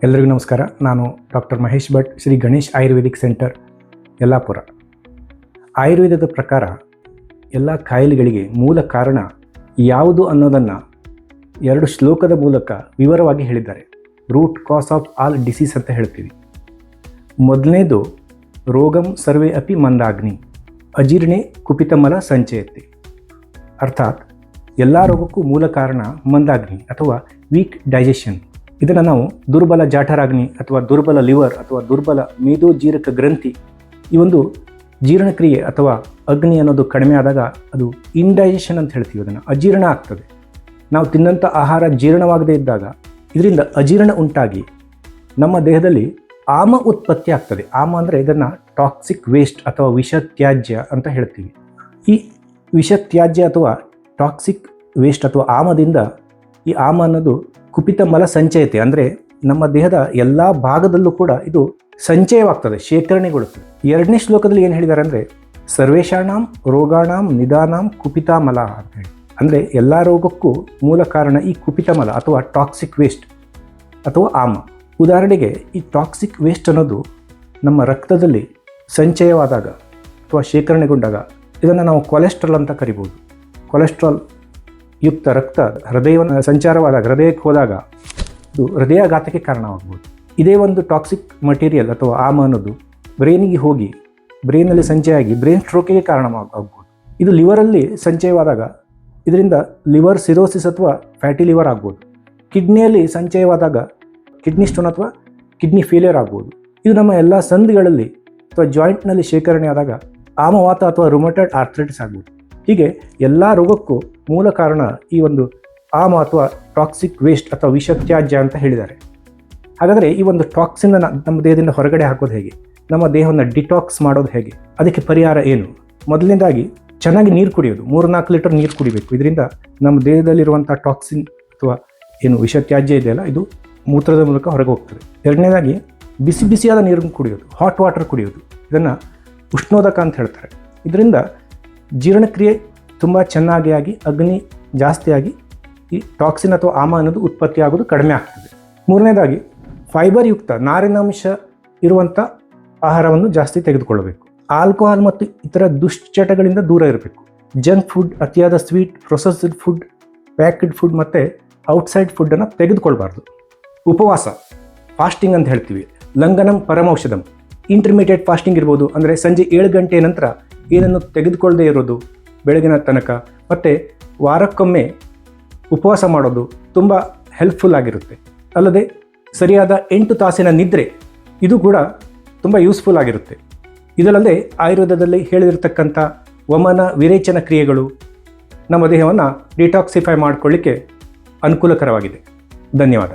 ಎಲ್ಲರಿಗೂ ನಮಸ್ಕಾರ. ನಾನು ಡಾಕ್ಟರ್ ಮಹೇಶ್ ಭಟ್, ಶ್ರೀ ಗಣೇಶ್ ಆಯುರ್ವೇದಿಕ್ ಸೆಂಟರ್, ಯಲ್ಲಾಪುರ. ಆಯುರ್ವೇದದ ಪ್ರಕಾರ ಎಲ್ಲ ಕಾಯಿಲೆಗಳಿಗೆ ಮೂಲ ಕಾರಣ ಯಾವುದು ಅನ್ನೋದನ್ನು 2 ಶ್ಲೋಕದ ಮೂಲಕ ವಿವರವಾಗಿ ಹೇಳಿದ್ದಾರೆ. Root cause of all disease ಅಂತ ಹೇಳ್ತೀವಿ. ಮೊದಲನೇದು ರೋಗಂ ಸರ್ವೇ ಅಪಿ ಮಂದಾಗ್ನಿ ಅಜೀರ್ಣೆ ಕುಪಿತಮಲ ಸಂಚಯತೆ. ಅರ್ಥಾತ್ ಎಲ್ಲ ರೋಗಕ್ಕೂ ಮೂಲ ಕಾರಣ ಮಂದಾಗ್ನಿ ಅಥವಾ ವೀಕ್ ಡೈಜೆಷನ್. ಇದನ್ನು ನಾವು ದುರ್ಬಲ ಜಾಠರಾಗ್ನಿ ಅಥವಾ ದುರ್ಬಲ ಲಿವರ್ ಅಥವಾ ದುರ್ಬಲ ಮೇದೋಜೀರಕ ಗ್ರಂಥಿ, ಈ ಒಂದು ಜೀರ್ಣಕ್ರಿಯೆ ಅಥವಾ ಅಗ್ನಿ ಅನ್ನೋದು ಕಡಿಮೆ ಆದಾಗ ಅದು ಇಂಡೈಜೆಷನ್ ಅಂತ ಹೇಳ್ತೀವಿ. ಅದನ್ನು ಅಜೀರ್ಣ ಆಗ್ತದೆ. ನಾವು ತಿನ್ನಂಥ ಆಹಾರ ಜೀರ್ಣವಾಗದೇ ಇದ್ದಾಗ ಇದರಿಂದ ಅಜೀರ್ಣ ಉಂಟಾಗಿ ನಮ್ಮ ದೇಹದಲ್ಲಿ ಆಮ ಉತ್ಪತ್ತಿ ಆಗ್ತದೆ. ಆಮ ಅಂದರೆ ಇದನ್ನು ಟಾಕ್ಸಿಕ್ ವೇಸ್ಟ್ ಅಥವಾ ವಿಷತ್ಯಾಜ್ಯ ಅಂತ ಹೇಳ್ತೀವಿ. ಈ ವಿಷತ್ಯಾಜ್ಯ ಅಥವಾ ಟಾಕ್ಸಿಕ್ ವೇಸ್ಟ್ ಅಥವಾ ಆಮದಿಂದ ಈ ಆಮ ಅನ್ನೋದು ಕುಪಿತ ಮಲ ಸಂಚಯತೆ, ಅಂದರೆ ನಮ್ಮ ದೇಹದ ಎಲ್ಲ ಭಾಗದಲ್ಲೂ ಕೂಡ ಇದು ಸಂಚಯವಾಗ್ತದೆ, ಶೇಖರಣೆಗೊಳ್ಳುತ್ತದೆ. 2ನೇ ಶ್ಲೋಕದಲ್ಲಿ ಏನು ಹೇಳಿದ್ದಾರೆ ಅಂದರೆ ಸರ್ವೇಷಾಣಾಂ ರೋಗಾಣಾಂ ನಿಧಾನಾಂ ಕುಪಿತ ಮಲ ಅಂತ ಹೇಳಿ. ಅಂದರೆ ಎಲ್ಲ ರೋಗಕ್ಕೂ ಮೂಲ ಕಾರಣ ಈ ಕುಪಿತ ಮಲ ಅಥವಾ ಟಾಕ್ಸಿಕ್ ವೇಸ್ಟ್ ಅಥವಾ ಆಮ. ಉದಾಹರಣೆಗೆ ಈ ಟಾಕ್ಸಿಕ್ ವೇಸ್ಟ್ ಅನ್ನೋದು ನಮ್ಮ ರಕ್ತದಲ್ಲಿ ಸಂಚಯವಾದಾಗ ಅಥವಾ ಶೇಖರಣೆಗೊಂಡಾಗ ಇದನ್ನು ನಾವು ಕೊಲೆಸ್ಟ್ರಾಲ್ ಅಂತ ಕರಿಬೋದು. ಕೊಲೆಸ್ಟ್ರಾಲ್ ಯುಕ್ತ ರಕ್ತ ಹೃದಯವನ್ನು ಸಂಚಾರವಾದಾಗ, ಹೃದಯಕ್ಕೆ ಹೋದಾಗ ಇದು ಹೃದಯಾಘಾತಕ್ಕೆ ಕಾರಣವಾಗ್ಬೋದು. ಇದೇ ಒಂದು ಟಾಕ್ಸಿಕ್ ಮಟೀರಿಯಲ್ ಅಥವಾ ಆಮ ಅನ್ನೋದು ಬ್ರೈನಿಗೆ ಹೋಗಿ ಬ್ರೈನಲ್ಲಿ ಸಂಚಯವಾಗಿ ಬ್ರೈನ್ ಸ್ಟ್ರೋಕಿಗೆ ಕಾರಣವಾಗ್ಬೋದು. ಇದು ಲಿವರಲ್ಲಿ ಸಂಚಯವಾದಾಗ ಇದರಿಂದ ಲಿವರ್ ಸಿರೋಸಿಸ್ ಅಥವಾ ಫ್ಯಾಟಿ ಲಿವರ್ ಆಗ್ಬೋದು. ಕಿಡ್ನಿಯಲ್ಲಿ ಸಂಚಯವಾದಾಗ ಕಿಡ್ನಿ ಸ್ಟೋನ್ ಅಥವಾ ಕಿಡ್ನಿ ಫೇಲಿಯರ್ ಆಗ್ಬೋದು. ಇದು ನಮ್ಮ ಎಲ್ಲ ಸಂಧಿಗಳಲ್ಲಿ ಅಥವಾ ಜಾಯಿಂಟ್ನಲ್ಲಿ ಶೇಖರಣೆ ಆದಾಗ ಆಮವಾತ ಅಥವಾ ರುಮಟಾಯ್ಡ್ ಆರ್ಥ್ರೈಟಿಸ್ ಆಗ್ಬೋದು. ಹೀಗೆ ಎಲ್ಲ ರೋಗಕ್ಕೂ ಮೂಲ ಕಾರಣ ಈ ಒಂದು ಆಮ ಅಥವಾ ಟಾಕ್ಸಿಕ್ ವೇಸ್ಟ್ ಅಥವಾ ವಿಷತ್ಯಾಜ್ಯ ಅಂತ ಹೇಳಿದ್ದಾರೆ. ಹಾಗಾದರೆ ಈ ಒಂದು ಟಾಕ್ಸಿನ್ನ ನಮ್ಮ ದೇಹದಿಂದ ಹೊರಗಡೆ ಹಾಕೋದು ಹೇಗೆ? ನಮ್ಮ ದೇಹವನ್ನು ಡಿಟಾಕ್ಸ್ ಮಾಡೋದು ಹೇಗೆ? ಅದಕ್ಕೆ ಪರಿಹಾರ ಏನು? ಮೊದಲನೇದಾಗಿ ಚೆನ್ನಾಗಿ ನೀರು ಕುಡಿಯೋದು. 3-4 ಲೀಟರ್ ನೀರು ಕುಡಿಬೇಕು. ಇದರಿಂದ ನಮ್ಮ ದೇಹದಲ್ಲಿರುವಂಥ ಟಾಕ್ಸಿನ್ ಅಥವಾ ಏನು ವಿಷತ್ಯಾಜ್ಯ ಇದೆಯಲ್ಲ, ಇದು ಮೂತ್ರದ ಮೂಲಕ ಹೊರಗೆ ಹೋಗ್ತದೆ. 2ನೇದಾಗಿ ಬಿಸಿಯಾದ ನೀರನ್ನು ಕುಡಿಯೋದು, ಹಾಟ್ ವಾಟರ್ ಕುಡಿಯೋದು. ಇದನ್ನು ಉಷ್ಣೋದಕ ಅಂತ ಹೇಳ್ತಾರೆ. ಇದರಿಂದ ಜೀರ್ಣಕ್ರಿಯೆ ತುಂಬ ಚೆನ್ನಾಗಿ ಆಗಿ ಅಗ್ನಿ ಜಾಸ್ತಿಯಾಗಿ ಈ ಟಾಕ್ಸಿನ್ ಅಥವಾ ಆಮ ಅನ್ನೋದು ಉತ್ಪತ್ತಿ ಆಗೋದು ಕಡಿಮೆ ಆಗ್ತದೆ. 3ನೇದಾಗಿ ಫೈಬರ್ ಯುಕ್ತ ನಾರಿನಾಂಶ ಇರುವಂಥ ಆಹಾರವನ್ನು ಜಾಸ್ತಿ ತೆಗೆದುಕೊಳ್ಳಬೇಕು. ಆಲ್ಕೋಹಾಲ್ ಮತ್ತು ಇತರ ದುಶ್ಚಟಗಳಿಂದ ದೂರ ಇರಬೇಕು. ಜಂಕ್ ಫುಡ್, ಅತಿಯಾದ sweet, processed food, packed food ಮತ್ತು ಔಟ್ಸೈಡ್ ಫುಡ್ಡನ್ನು ತೆಗೆದುಕೊಳ್ಬಾರ್ದು. ಉಪವಾಸ, ಫಾಸ್ಟಿಂಗ್ ಅಂತ ಹೇಳ್ತೀವಿ. ಲಂಘನಂ ಪರಮೌಷಧಂ, ಇಂಟರ್ಮೀಡಿಯೇಟ್ ಫಾಸ್ಟಿಂಗ್ ಇರ್ಬೋದು. ಅಂದರೆ ಸಂಜೆ 7 ಗಂಟೆ ನಂತರ ಏನನ್ನು ತೆಗೆದುಕೊಳ್ಳದೆ ಇರೋದು ಬೆಳಗಿನ ತನಕ, ಮತ್ತು ವಾರಕ್ಕೊಮ್ಮೆ ಉಪವಾಸ ಮಾಡೋದು ತುಂಬ ಹೆಲ್ಪ್ಫುಲ್ ಆಗಿರುತ್ತೆ. ಅಲ್ಲದೆ ಸರಿಯಾದ 8 ತಾಸಿನ ನಿದ್ರೆ, ಇದು ಕೂಡ ತುಂಬ ಯೂಸ್ಫುಲ್ ಆಗಿರುತ್ತೆ. ಇದಲ್ಲದೆ ಆಯುರ್ವೇದದಲ್ಲಿ ಹೇಳಿರತಕ್ಕಂಥ ವಮನ ವಿರೇಚನ ಕ್ರಿಯೆಗಳು ನಮ್ಮ ದೇಹವನ್ನು ಡಿಟಾಕ್ಸಿಫೈ ಮಾಡಿಕೊಳ್ಳಿಕ್ಕೆ ಅನುಕೂಲಕರವಾಗಿದೆ. ಧನ್ಯವಾದ.